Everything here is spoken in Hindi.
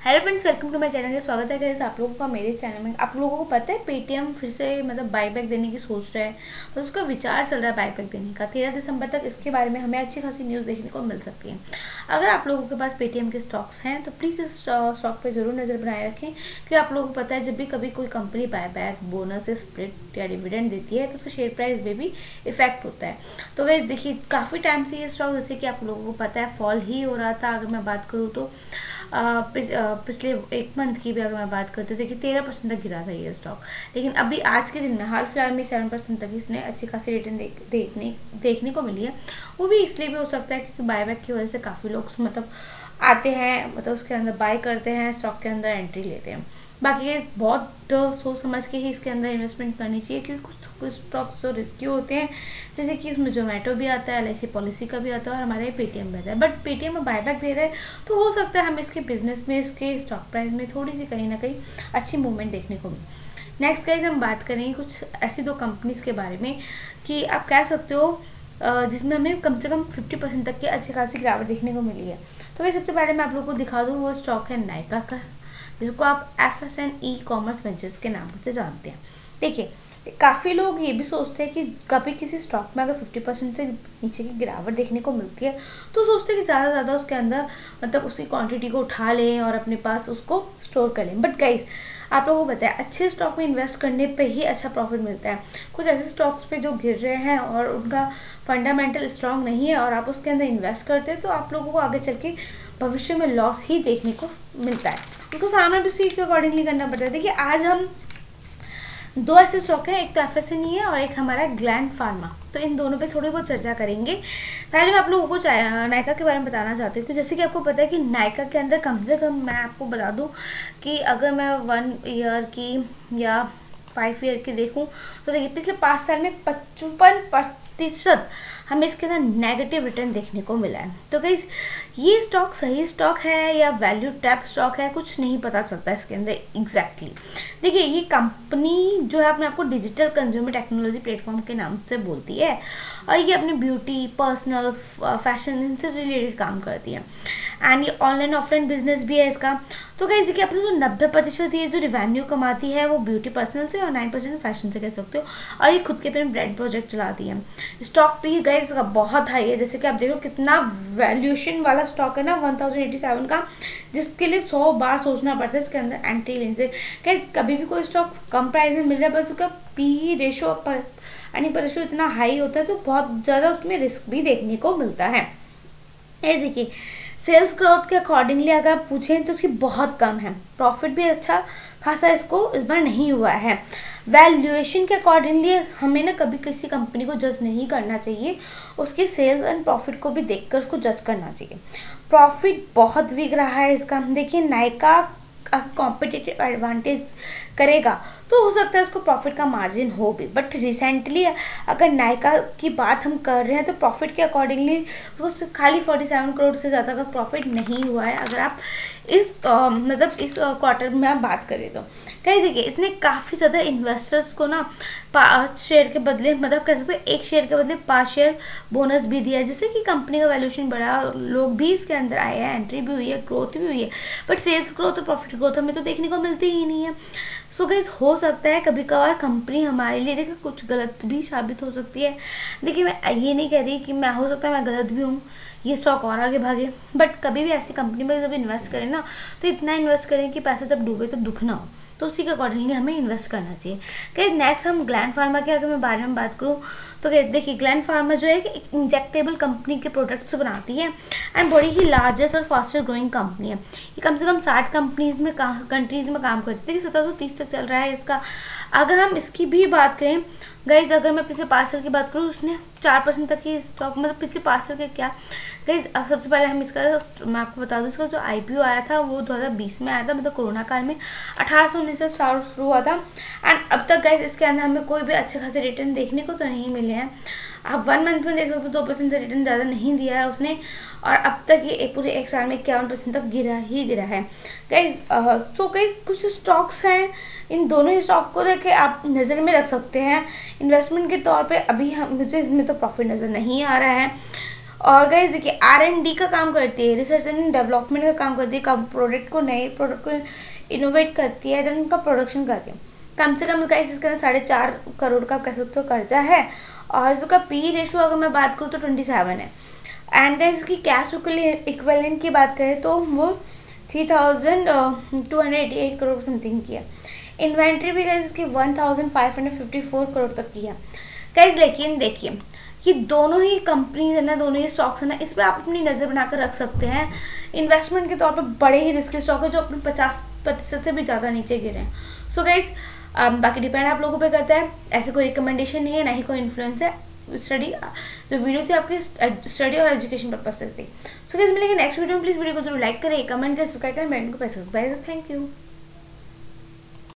Hello friends, welcome to my channel. स्वागत है गाइस आप लोगों का मेरे चैनल में। आप लोगों को पता है पेटीएम फिर से बाईबैक देने की सोच रहा है, तो उसका विचार चल रहा है बाईबैक देने का। 13 दिसंबर तक इसके बारे में हमें अच्छी खासी न्यूज़ देखने को मिल सकती है। अगर आप लोगों के पास पेटीएम के स्टॉक्स हैं तो प्लीज़ इस स्टॉक पर जरूर नज़र बनाए रखें, क्योंकि आप लोगों को पता है जब भी कभी कोई कंपनी बाईबैक, बोनस, स्प्लिट या डिविडेंड देती है तो उसका शेयर प्राइस में भी इफेक्ट होता है। तो गाइस देखिए, काफ़ी टाइम से ये स्टॉक, जैसे कि आप लोगों को पता है, फॉल ही हो रहा था। अगर मैं बात करूँ तो पिछले एक मंथ की भी अगर मैं बात करती हूँ, देखिए 13% तक गिरा था ये स्टॉक। लेकिन अभी आज के दिन में हाल फिलहाल में 7% तक इसने अच्छी खासी रिटर्न देखने को मिली है। वो भी इसलिए भी हो सकता है क्योंकि बायबैक की वजह से काफ़ी लोग आते हैं, उसके अंदर बाय करते हैं, स्टॉक के अंदर एंट्री लेते हैं। बाकी ये बहुत सोच समझ के ही इसके अंदर इन्वेस्टमेंट करनी चाहिए, क्योंकि कुछ स्टॉक्स जो रिस्की होते हैं, जैसे कि इसमें जोमेटो भी आता है, LIC पॉलिसी का भी आता है और हमारा ये पेटीएम भी आता है। बट पेटीएम में बायबैक दे रहा है तो हो सकता है हमें इसके बिजनेस में, इसके स्टॉक प्राइस में थोड़ी सी कहीं ना कहीं अच्छी मूवमेंट देखने को मिले। नेक्स्ट गाइस हम बात करेंगे कुछ ऐसी दो कंपनीज के बारे में कि आप कह सकते हो जिसमें हमें कम से कम 50% तक की अच्छी खासी गिरावट देखने को मिली है। तो भाई सबसे पहले मैं आप लोगों को दिखा दूँ, वो स्टॉक है नायका का, जिसको आप FSN ई-कॉमर्स वेंचर्स के नाम से जानते हैं। देखिए, काफ़ी लोग ये भी सोचते हैं कि कभी किसी स्टॉक में अगर 50% से नीचे की गिरावट देखने को मिलती है तो सोचते हैं कि ज़्यादा से ज़्यादा उसके अंदर उसकी क्वांटिटी को उठा लें और अपने पास उसको स्टोर कर लें। बट गाइस, आप लोगों को पता है अच्छे स्टॉक में इन्वेस्ट करने पे ही अच्छा प्रॉफिट मिलता है। कुछ ऐसे स्टॉक्स पे जो गिर रहे हैं और उनका फंडामेंटल स्ट्रांग नहीं है और आप उसके अंदर इन्वेस्ट करते हैं तो आप लोगों को आगे चल के भविष्य में लॉस ही देखने को मिलता है। उनको सामना भी उसी के अकॉर्डिंगली करना पड़ता है। देखिए, आज हम दो ऐसे स्टॉक हैं, एक तो FSN है और एक हमारा ग्लैंड फार्मा। तो इन दोनों पे थोड़ी बहुत चर्चा करेंगे। पहले मैं आप लोगों को नायका के बारे में बताना चाहती हूँ कि जैसे कि आपको पता है कि नायका के अंदर कम से कम, मैं आपको बता दूँ कि अगर मैं 1 ईयर की या 5 ईयर की देखूँ तो देखिए पिछले 5 साल में 55% हमें इसके अंदर नेगेटिव रिटर्न देखने को मिला है। तो गाइस, ये स्टॉक सही स्टॉक है या वैल्यू ट्रैप स्टॉक है, कुछ नहीं पता चलता इसके अंदर एग्जैक्टली। देखिए, ये कंपनी जो है अपने आपको डिजिटल कंज्यूमर टेक्नोलॉजी प्लेटफॉर्म के नाम से बोलती है और ये अपने ब्यूटी, पर्सनल, फैशन, इनसे रिलेटेड काम करती है। एंड ये ऑनलाइन ऑफलाइन बिजनेस भी है इसका। तो गाइस देखिए, अपने जो 90% ये जो रिवेन्यू कमाती है वो ब्यूटी पर्सनल से और 9% फैशन से कह सकते हो, और ये खुद के अपने ब्रांड प्रोजेक्ट चलाती है। स्टॉक भी गाइस बहुत हाई है, जैसे कि आप देखो कितना वैल्यूएशन वाला स्टॉक है ना, 1087 का, जिसके लिए 100 बार सोचना पड़ता है इसके अंदर एंट्री लेने से। गाइस, कभी भी कोई स्टॉक कम प्राइस में मिल रहा है बस उसका PE रेशो रेशो इतना हाई होता है तो बहुत ज़्यादा उसमें रिस्क भी देखने को मिलता है। ये देखिए, सेल्स ग्रोथ के अकॉर्डिंगली अगर आप पूछें तो उसकी बहुत कम है, प्रॉफिट भी अच्छा खासा इसको इस बार नहीं हुआ है। वैल्यूएशन के अकॉर्डिंगली हमें ना कभी किसी कंपनी को जज नहीं करना चाहिए, उसके सेल्स एंड प्रॉफिट को भी देखकर उसको जज करना चाहिए। प्रॉफिट बहुत वीक रहा है इसका। देखिए, नायका कॉम्पिटिटिव एडवांटेज करेगा तो हो सकता है उसको प्रॉफिट का मार्जिन हो भी, बट रिसेंटली अगर नायका की बात हम कर रहे हैं तो प्रॉफिट के अकॉर्डिंगली वो खाली 47 करोड़ से ज़्यादा का प्रॉफिट नहीं हुआ है अगर आप इस क्वार्टर में आप बात करें तो। कहीं देखिए, इसने काफ़ी ज़्यादा इन्वेस्टर्स को ना 5 शेयर के बदले, कह सकते हैं 1 शेयर के बदले 5 शेयर बोनस भी दिया है, जिससे कि कंपनी का वैल्यूएशन बढ़ा, लोग भी इसके अंदर आए हैं, एंट्री भी हुई है, ग्रोथ भी हुई है। बट सेल्स ग्रोथ और प्रॉफिट ग्रोथ हमें तो देखने को मिलती ही नहीं है। सो गाइस, हो सकता है कभी कभार कंपनी हमारे लिए देखिए कुछ गलत भी साबित हो सकती है। देखिए, मैं ये नहीं कह रही कि मैं, हो सकता है मैं गलत भी हूँ, ये स्टॉक और आगे भागे, बट कभी भी ऐसी कंपनी में जब इन्वेस्ट करें ना तो इतना इन्वेस्ट करें कि पैसा जब डूबे तब दुख ना हो, तो उसी के अकॉर्डिंगली हमें इन्वेस्ट करना चाहिए। कहीं नेक्स्ट हम ग्लैंड फार्मा के अगर मैं बारे में बात करूँ तो देखिए, ग्लैंड फार्मा जो है कि एक इंजेक्टेबल कंपनी के प्रोडक्ट्स बनाती है एंड बड़ी ही लार्जेस्ट और फास्टर ग्रोइंग कंपनी है। ये कम से कम 60 कंट्रीज में काम करती है। 1730 तक चल रहा है इसका। अगर हम इसकी भी बात करें गाइज, अगर मैं पिछले 5 साल की बात करूँ, उसने 4% तक की स्टॉक, पिछले 5 साल के क्या गाइज, सबसे पहले हम इसका, मैं आपको बता दूँ, इसका जो IPO आया था वो 2020 में आया था, कोरोना काल में 1819 से शुरू हुआ था। एंड अब तक गाइज इसके अंदर हमें कोई भी अच्छे खासे रिटर्न देखने को तो नहीं मिले हैं। आप 1 मंथ में देख सकते हो 2% से रिटर्न ज़्यादा नहीं दिया है उसने, और अब तक ये पूरे 1 साल में 51% तक गिरा है गाइज। तो गाइज, कुछ स्टॉक्स हैं, इन दोनों ही स्टॉक को देख के आप नज़र में रख सकते हैं इन्वेस्टमेंट के तौर पे। अभी मुझे इसमें तो प्रॉफिट नज़र नहीं आ रहा है। और गाइस देखिए R&D का काम करती है, रिसर्च एंड डेवलपमेंट का काम करती है, प्रोडक्ट को नए प्रोडक्ट को इनोवेट करती है, देन उनका प्रोडक्शन करती है। कम से कम गाइस इसके अंदर 4.5 करोड़ का कह सकते हो कर्जा है, और इसका पी रेशो अगर मैं बात करूँ तो 27 है। एंड गाइस इसकी कैश इक्विवेलेंट की बात करें तो वो 3288 करोड़ समथिंग की है। इन्वेंट्री भी गाइस इसकी 1554 करोड़ तक की है गाइस। लेकिन देखिए ये दोनों ही कंपनीज है ना, दोनों ही स्टॉक्स है ना, इस पर आप अपनी नज़र बनाकर रख सकते हैं। इन्वेस्टमेंट के तौर पर बड़े ही रिस्की स्टॉक है जो अपने 50% से भी ज़्यादा नीचे गिरे हैं। सो गाइस बाकी डिपेंड आप लोगों पे करता है, ऐसे कोई रिकमेंडेशन नहीं है, ना ही कोई इन्फ्लुएंस है। स्टडी जो वीडियो थी आपकी स्टडी और एजुकेशन पर्पज से थी। सो गाइस मिलेंगे नेक्स्ट वीडियो में। प्लीज़ वीडियो को जरूर लाइक करें, कमेंट करें, सब्सक्राइब करें, बेल को प्रेस करें। Thank you.